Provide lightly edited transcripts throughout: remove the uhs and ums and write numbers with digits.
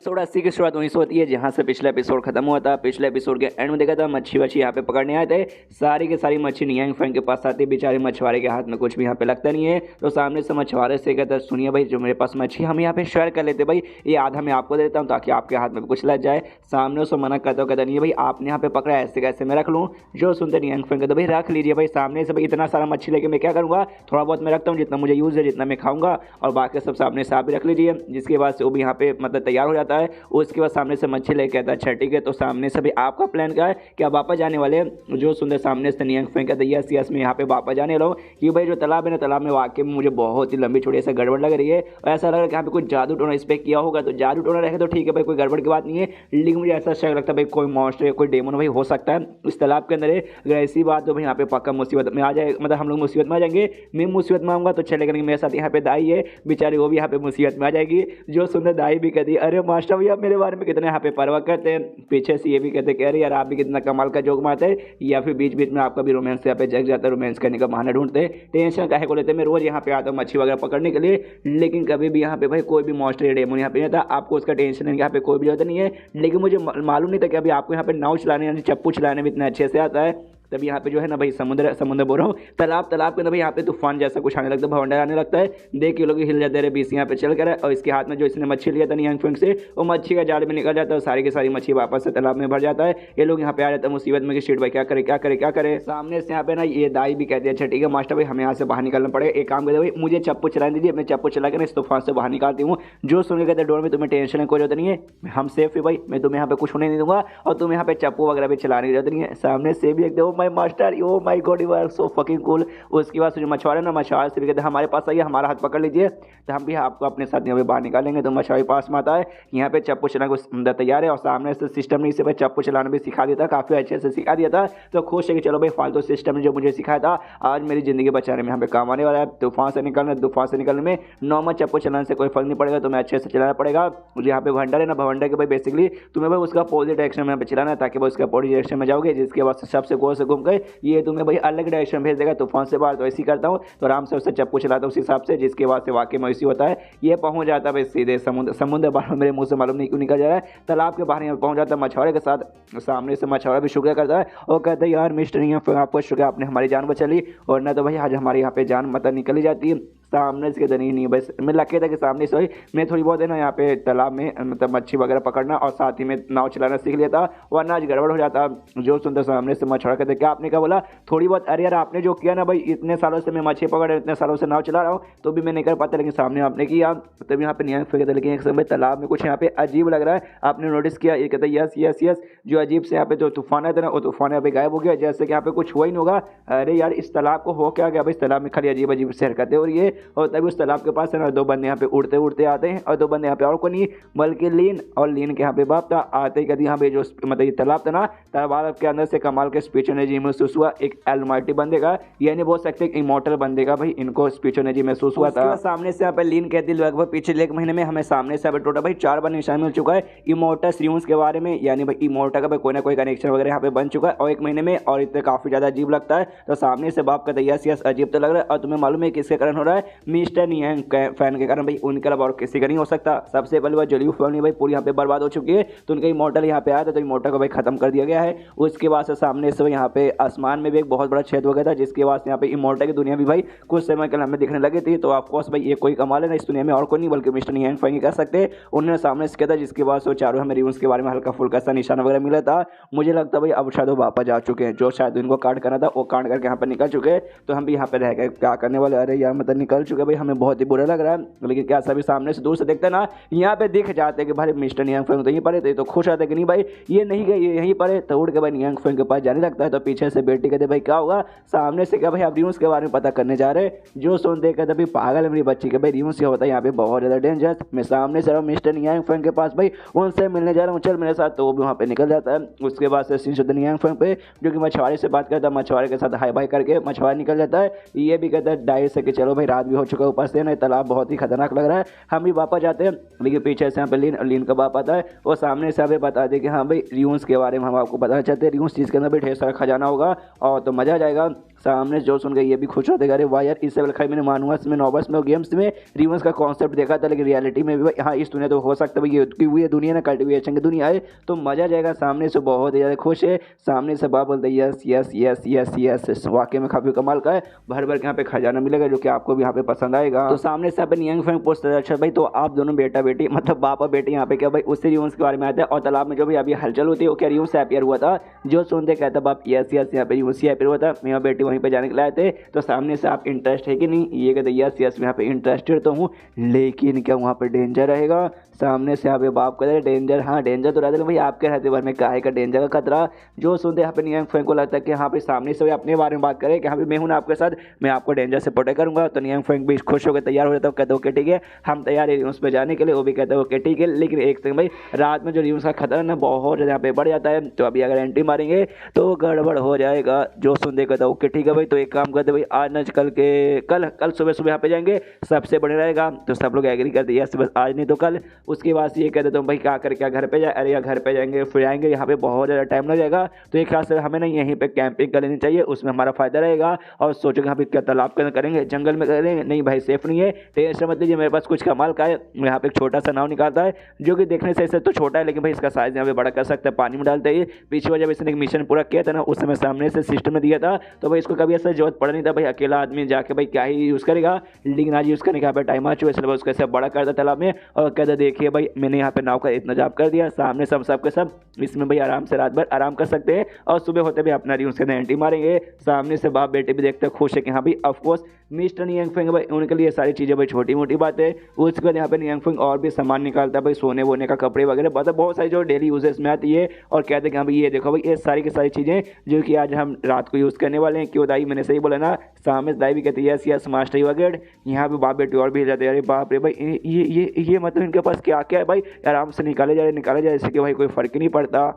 180 की शुरुआत वहीं से होती है जहां से पिछला एपिसोड खत्म हुआ था। पिछले एपिसोड के एंड में देखा था मच्छी वच्छी यहाँ पे पकड़ने आए थे। सारी की सारी मच्छी नियांग फैंग के पास आती है। बेचारे मछुआरे के हाथ में कुछ भी यहाँ पे लगता नहीं है। तो सामने से मछुआरे से कहता है सुनिए भाई, जो मेरे पास मच्छी हम यहाँ पे शेयर कर लेते भाई, ये आधा मैं आपको देता हूँ ताकि आपके हाथ में कुछ लग जाए। सामने उसको मना करता हूँ, कहता नहीं भाई आपने यहाँ पे पकड़ा, ऐसे कैसे मैं रख लूँ। जो सुनते नियांग फैंग कहते भाई रख लीजिए भाई, सामने से भाई इतना सारा मच्छी लेके मैं क्या करूँगा, थोड़ा बहुत मैं रखता हूँ जितना मुझे यूज़ है, जितना मैं खाऊंगा, और बाकी सब सामने से आप भी रख लीजिए। जिसके बाद से वो भी यहाँ पे मतलब तैयार हो जाता है। उसके बाद सामने से मच्छी लेके आता है। अच्छा ठीक है, तो सामने से भी आपका प्लान क्या है, क्या वापस जाने वाले हैं। जो सुंदर सामने से नियांग फैंग कहता है यस यस मैं यहाँ पे वापस जाने वाला हूँ कि भाई जो तालाब है ना, तालाब में वाकई में मुझे बहुत ही लंबी चौड़ी ऐसा गड़बड़ लग रही है और ऐसा लग रहा है कि यहाँ पे कुछ जादू टोना इस पर किया होगा। तो जादू टोना रहेगा तो ठीक है भाई, कोई गड़बड़ की बात नहीं है, लेकिन मुझे ऐसा शक लगता है भाई कोई मॉन्स्टर कोई डेमन भाई हो सकता है इस तालाब के अंदर है। अगर ऐसी बात तो भाई यहाँ पे पक्का मुसीबत में आ जाए, मतलब हम लोग मुसीबत में आ जाएंगे। मैं मुसीबत में आऊँगा तो चलेगा नहीं, मेरे साथ यहाँ पे दाई है बेचारी, वो भी यहाँ पे मुसीबत में आ जाएगी। जो सुंदर दाई भी कहती है अरे मास्टर भैया मेरे बारे में कितने यहाँ पे परवाह करते हैं। पीछे से ये भी कहते हैं अरे यार आप भी कितना कमाल का जोक मारते हैं, या फिर बीच बीच में आपका भी रोमांस यहाँ पे जग जाता है, रोमांस करने का बहाना ढूंढते हैं। टेंशन काहे को लेते हैं, मैं रोज यहाँ पे आता हूँ मच्छी वगैरह पकड़ने के लिए, लेकिन कभी भी यहाँ पे भाई कोई भी मॉन्स्टर या डेमन यहाँ पे नहीं था। आपको उसका टेंशन है, यहाँ पे कोई भी जरूरत नहीं है। लेकिन मुझे मालूम नहीं था कि अभी आपको यहाँ पे नाव चलाने यानी चप्पू चलाने में इतना अच्छे से आता है। तभी यहाँ पे जो है ना भाई समुद्र बोल रहा हूँ, तालाब के ना भाई यहाँ पे तूफान जैसा कुछ आने लगता है, भवंडर आने लगता है। देख ये लोग हिल जाते रहे, बीस यहाँ पे चल कर, और इसके हाथ में जो इसने मच्छी लिया था नियांग फैंग से, वो मच्छी का जाल में निकल जाता है और सारी की सारी मच्छी वापस से तालाब में भर जाता है। ये लोग यहाँ पे आ जाते हैं मुसीबत में कि शिट भाई क्या करे क्या करे क्या करे। सामने से यहाँ पे ना ये दाई भी कहती है अच्छा ठीक है मास्टर भाई हमें यहाँ से बाहर निकलना पड़ेगा, एक काम करते भाई मुझे चप्पू चला दीजिए, मैं चप्पू चला कर इस तूफान से बाहर निकालती हूँ। जो सुन के कहते डोर में तुम्हें टेंशन है कोई जरूरत नहीं है, हम सेफ है भाई, मैं तुम्हें यहाँ पे कुछ होने नहीं दूंगा और तुम्हें यहाँ पे चप्पू वगैरह भी चलाने की जरूरत नहीं है। सामने से भी एकदम my master oh my God you are so fucking cool. उसके बाद जो मछुआरे ना, मछुआरे से भी कहते हैं हमारे पास आइए, हमारा हाथ पकड़ लीजिए, तो हम भी आपको अपने साथ यहाँ पे बाहर निकालेंगे। तो मछुआरे पास में आता है यहाँ पे चप्पू चलाने को अंदर तैयार है, और सामने से सिस्टम ने इसे भाई चप्पू चलाना भी सिखा दिया था, काफ़ी अच्छे से सिखा दिया था। तो खुश है कि चलो भाई फालतू सिस्टम ने जो मुझे सिखाया था आज मेरी ज़िंदगी बचाने में यहाँ पे काम आने वाला है। तूफान से निकलने में नॉर्मल चप्पू चलाने से कोई फर्क नहीं पड़ेगा, तुम्हें अच्छे से चलाना पड़ेगा। मुझे यहाँ पे भंडार है ना, भवंडर के भाई बेसिकली तुम्हें भाई उसका अपोजिट डायरेक्शन में यहाँ पे चलाना है, ताकि भाई उसके अपोजिट डायरेक्शन में जाओगे, जिसके बाद सबसे गोल से घूम कर ये तुम्हें भाई अलग डायरेक्शन भेज देगा तूफान से बाहर। तो ऐसी करता हूँ तो आराम से उससे चप्पू चलाता हूँ उस हिसाब से, जिसके बाद से वाकई में ऐसी होता है ये पहुँच जाता है भाई सीधे समुद्र बाहर। मेरे मुंह से मालूम नहीं क्यों निकल जा रहा है, तालाब के बाहर यहाँ पहुँच जाता है मछुआरे के साथ। सामने से मछुआरा भी शुक्रिया करता है और कहता है यार मिस्टर नियांग आपको शुक्रिया, आपने हमारी जान बचा ली, और ना तो भाई आज हमारे यहाँ पे जान मतलब निकल ही जाती है। सामने से कहते नहीं बस मैं लगे था कि सामने से भाई मैं थोड़ी बहुत है ना यहाँ पे तालाब में मतलब मच्छी वगैरह पकड़ना और साथ ही में नाव चलाना सीख लिया था, वरना आज गड़बड़ हो जाता। जो सुनते सामने से मछुआरा कहते क्या आपने क्या बोला, थोड़ी बहुत, अरे यार आपने जो किया ना भाई, इतने सालों से मैं मच्छी पकड़ इतने सालों से नाव चला रहा हूँ तो भी मैं नहीं कर पाता, लेकिन सामने आपने किया। तब यहाँ पे नियांग फैंग, लेकिन एक समय तालाब में कुछ यहाँ पे अजीब लग रहा है, आपने नोटिस किया। ये कहते यस यस यस, जो अजीब से यहाँ पे जो तूफान आया था ना, वो तूफान यहाँ पे गायब हो गया, जैसे कि यहाँ पे कुछ हुआ ही नहीं होगा। अरे यार इस तालाब को हो क्या गया भाई, इस तालाब में खाली अजीब अजीब से हरकतें हो रही है। और तभी उस तालाब के पास है ना दो बंदे यहाँ पे उड़ते उड़ते आते हैं, और दो बंदे यहाँ पे और को नहीं बल्कि लीन, और लीन के यहाँ पे बाप था। आते ही कहती यहाँ पे जो मतलब ये तालाब था ना, तालाब के अंदर से कमाल के स्पीच एनर्जी महसूस हुआ, एक एलमाइटी बंदे का, ये नहीं बोल सकते इमोर्टल बंदे का भाई, इनको स्पीच एनर्जी महसूस हुआ था। सामने से यहाँ पे लीन कहती लगभग पिछले एक महीने में हमें सामने से टोटल भाई 4 बार निशान मिल चुका है इमोर्टस रियून्स के बारे में, यानी भाई इमोर्टा का भाई कोई ना कोई कनेक्शन वगैरह यहाँ पे बन चुका है, और एक महीने में, और इतने काफी ज्यादा अजीब लगता है। तो सामने से बाप कहता है यस यस अजीब तो लग रहा है, और तुम्हें मालूम है किसके कारण हो रहा है, मिस्टर नियांग फैन के कारण भाई, उनके अलावा और किसी का नहीं हो सकता। सबसे पहले बार जलियू फैमिली भाई पूरी यहाँ पे बर्बाद हो चुकी है, तो उनका इमोर्टल यहाँ पे आया था, तो इमोर्टल को भाई खत्म कर दिया गया है। उसके बाद से सामने से यहाँ पे आसमान में भी एक बहुत बड़ा छेद हो गया था, जिसके बाद यहाँ पे इमोर्टल की दुनिया भी भाई कुछ समय के हमें दिखने लगी थी। तो ऑफकोर्स भाई ये कोई कमाल है ना, इस दुनिया में और कोई नहीं बल्कि मिस्टर नियांग फैंग कर सकते। उन्होंने सामने से किया था, जिसके बाद से चारों हमें रिव्यूज के बारे में हल्का फुल्का सा निशान वगैरह मिला था। मुझे लगता है भाई अब शायद वो वापस जा चुके हैं, जो शायद उनको कांड करना था वो कांड करके यहाँ पर निकल चुके हैं। तो हम भी यहाँ पे रह गए क्या करने वाले, अरे यार मतलब निकल चुके भाई, हमें बहुत ही बुरा लग रहा है। लेकिन क्या सभी सामने से दूर से देखते ना, यहाँ पे दिख जाते कि भाई मिस्टर नियांग फैंग तो यहीं पर है, तो खुश आते कि नहीं भाई ये नहीं गए ये यहीं पर है, तो उड़ के भाई नियांग फैंग के पास जाने लगता है। तो पीछे से बेटी कहते भाई क्या होगा, सामने से क्या भाई आप रियून्स के बारे में पता करने जा रहे, जो सुन देख कहते भाई पागल है मेरी बच्ची के भाई, रियून्स क्या होता है यहाँ पे बहुत ज्यादा डेंजरस। मैं सामने से मिस्टर नियांग फैंग के पास भाई उनसे मिलने जा रहा हूँ, चल मेरे साथ, तो वो भी वहाँ पे निकल जाता है। उसके बाद से सीन नियांग फैंग पे जो कि मछुआरे से बात करता है, मछुआरे के साथ हाई बाई करके मछुआरा निकल जाता है। ये भी कहता है डाइट से कि चलो भाई रात भी हो चुका है, ऊपर से ना तालाब बहुत ही खतरनाक लग रहा है, हम भी वापस जाते हैं। लेकिन पीछे से यहाँ पे लीन का बाप आता है, वो सामने से हमें बता दे कि हाँ भाई रियून्स के बारे में हम आपको बताना चाहते हैं, रियून्स चीज़ के अंदर भी ढेर सारा खजाना होगा और तो मजा आ जाएगा। सामने जो सुन के ये भी खुश होते, अरे वाह यार, इससे पहले खाली मैंने मानुअस में, नोबस में और गेम्स में रिवर्स का कॉन्सेप्ट देखा था, लेकिन रियलिटी में भी भाई हाँ इस दुनिया तो हो सकता है भाई ये दुनिया ना कल्टिवेशन की दुनिया है, तो मजा जाएगा। सामने से बहुत ही ज़्यादा खुश है, सामने से बाप बोलते yes yes yes yes yes, वाकई में काफ़ी कमाल का है, भर भर के यहाँ पे खजाना मिलेगा जो कि आपको भी यहाँ पे पसंद आएगा। तो सामने से अपन यंग फैंग पूछते हैं, अच्छा भाई तो आप दोनों बेटा बेटी मतलब बाप और बेटी यहाँ पे क्या भाई उससे रियून्स के बारे में आते हैं, और तालाब में जो भी अभी हलचल होती है वो क्या रियून्स से अपियर हुआ था, जो सुनते कहता बाप यस यस यहाँ पे रियून्स से अपियर हुआ था, मैं और बेटी वहीं पे जाने के लिए आए थे, तो सामने से आप इंटरेस्ट है कि नहीं, ये कहते यस यस मैं यहाँ पे इंटरेस्टेड तो हूँ, लेकिन क्या वहाँ पे डेंजर रहेगा। सामने से यहाँ पे बाप कहते हैं डेंजर, हाँ डेंजर तो रहता है भाई, आपके रहते बारे में काहे का डेंजर का खतरा। जो सुनते यहाँ पे नियंग फैंग को लगता है कि यहाँ पे सामने से अपने बारे में बात करें कि यहाँ पे मैं हूँ ना आपके साथ, मैं आपको डेंजर से प्रोटेक्ट करूंगा, तो नियंग फैंग भी खुश होकर तैयार हो जाता है, कहते ओके ठीक है हम तैयार है रियून्स पे जाने के लिए, वो भी कहते हैं ओके ठीक है। लेकिन एक सेकंड भाई, रात में जो रियून्स का खतरा ना बहुत ज़्यादा यहाँ पे बढ़ जाता है, तो अभी अगर एंट्री मारेंगे तो गड़बड़ हो जाएगा। जो सुनते कहता है ओके ठीक है भाई, तो एक काम करते भाई आज न कल सुबह सुबह यहाँ पे जाएंगे, सबसे बढ़िया रहेगा। तो सब लोग एग्री करते हैं यस बस आज नहीं तो कल। उसके बाद ये कहते तुम भाई क्या कर क्या घर पे जाए, अरे या घर पे जाएंगे फिर आएंगे, यहाँ पे बहुत ज़्यादा टाइम लग जाएगा, तो एक खास हमें ना यहीं पे कैंपिंग कर लेनी चाहिए, उसमें हमारा फायदा रहेगा। और सोचो यहाँ पे क्या तालाब के अंदर करेंगे, जंगल में करेंगे, नहीं भाई सेफ नहीं है, टेंशन मत लीजिए, मेरे पास कुछ कमाल का है, यहाँ पे एक छोटा सा नाव निकालता है जो कि देखने से ऐसे तो छोटा है, लेकिन भाई इसका साइज यहाँ पे बड़ा कर सकता है, पानी में डालते ही। पीछे बार जब इसने एक मिशन पूरा किया था ना उस समय सामने से सिस्टम में दिया था, तो भाई इसको कभी ऐसा जरूरत पड़ा नहीं था भाई, अकेला आदमी जाके भाई क्या ही यूज़ करेगा, लेकिन आज यूज़ करने का यहाँ पे टाइम आ चुका है, इसलिए उसको ऐसे बड़ा करता तालाब में और कहता देखिए भाई मैंने यहाँ पे नाव का इतना जाप कर दिया, सामने सब के सब इसमें भाई आराम से रात भर आराम कर सकते हैं, और सुबह होते भी अपना रियूज से एंट्री मारेंगे। सामने से बाप बेटे भी देखते खुश है कि हाँ भाई ऑफकोर्स मिस्टर नियंग फेंग भाई उनके लिए सारी चीज़ें भाई छोटी मोटी बात है। उसके बाद यहाँ पे नियंग फेंग और भी सामान निकालता है भाई, सोने वोने का कपड़े वगैरह, बहुत सारी जो डेली यूजेस में आती है, और कहते हैं कि हाँ भाई ये देखो भाई ये सारी की सारी चीज़ें जो कि आज हम रात को यूज़ करने वाले हैं। क्यों दाई, मैंने सही बोला ना, सामने दाई भी कहती है यस यस मास्टर वगैरह। यहाँ पे बाप बेटे और भी जाते हैं, अरे बाप रे भाई ये मतलब इनके पास क्या क्या है भाई, आराम से निकाले जा रहे जैसे कि भाई कोई फर्क ही नहीं पड़ता।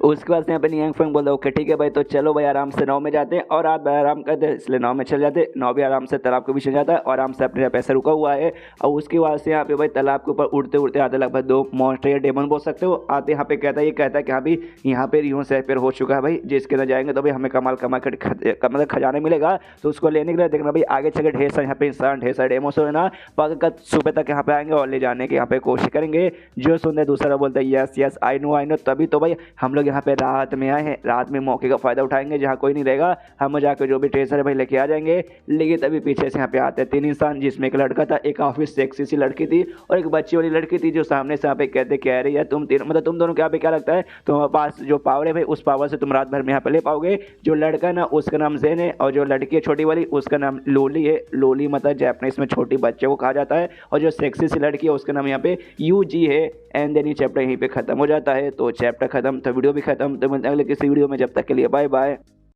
उसके बाद यहाँ पे नियंग फेंग बोलता है ओके ठीक है भाई, तो चलो भाई आराम से नाव में जाते हैं, और आप आराम करते हैं इसलिए नाव में चल जाते हैं। नाव भी आराम से तालाब के पीछे जाता है और आराम से अपने पैसे रुका हुआ है। और उसके बाद से यहाँ पे भाई तालाब के ऊपर उड़ते उड़ते आते लगभग 2 मॉन्स्टर या डेमन बोल सकते हो आते, यहाँ पे कहता है कि हाँ भाई यहाँ पे रियूं से पेयर हो चुका है भाई, जिसके अंदर जाएंगे तो भाई हमें कमाल मतलब खजाना मिलेगा, तो उसको लेने के लिए देखना भाई आगे चल के ढेर सारे यहाँ पे इंसान ढेर सारे डेमोस हो ना, पक्का सुबह तक यहाँ पे आएंगे और ले जाने की यहाँ पे कोशिश करेंगे। जो सुनते दूसरा बोलता है यस यस आई नो, तभी तो भाई हम लोग यहाँ पे रात में आए हैं, रात में मौके का फायदा उठाएंगे, जहाँ कोई नहीं रहेगा हम जाकर जो भी ट्रेजर है भाई लेके आ जाएंगे। लेकिन तभी पीछे से यहाँ पे आते हैं 3 इंसान, जिसमें एक लड़का था, एक काफी सेक्सी सी लड़की थी और एक बच्ची वाली लड़की थी, जो सामने से यहाँ पे कहते कह रही है तुम तीन मतलब तुम दोनों के यहाँ पे क्या लगता है तुम्हारे पास जो पावर है भाई उस पावर से तुम रात भर में यहाँ पे ले पाओगे। जो लड़का ना उसका नाम जेन है, और जो लड़की है छोटी वाली उसका नाम लोली है। लोली मतलब जैपनीज में छोटी बच्चे को कहा जाता है, और जो सेक्सी सी लड़की है उसका नाम यहाँ पे यूजी है। एंड देन ये चैप्टर यहीं पे खत्म हो जाता है। तो चैप्टर खत्म तो वीडियो भी खत्म, तो मिलते हैं अगले किसी वीडियो में, जब तक के लिए बाय बाय।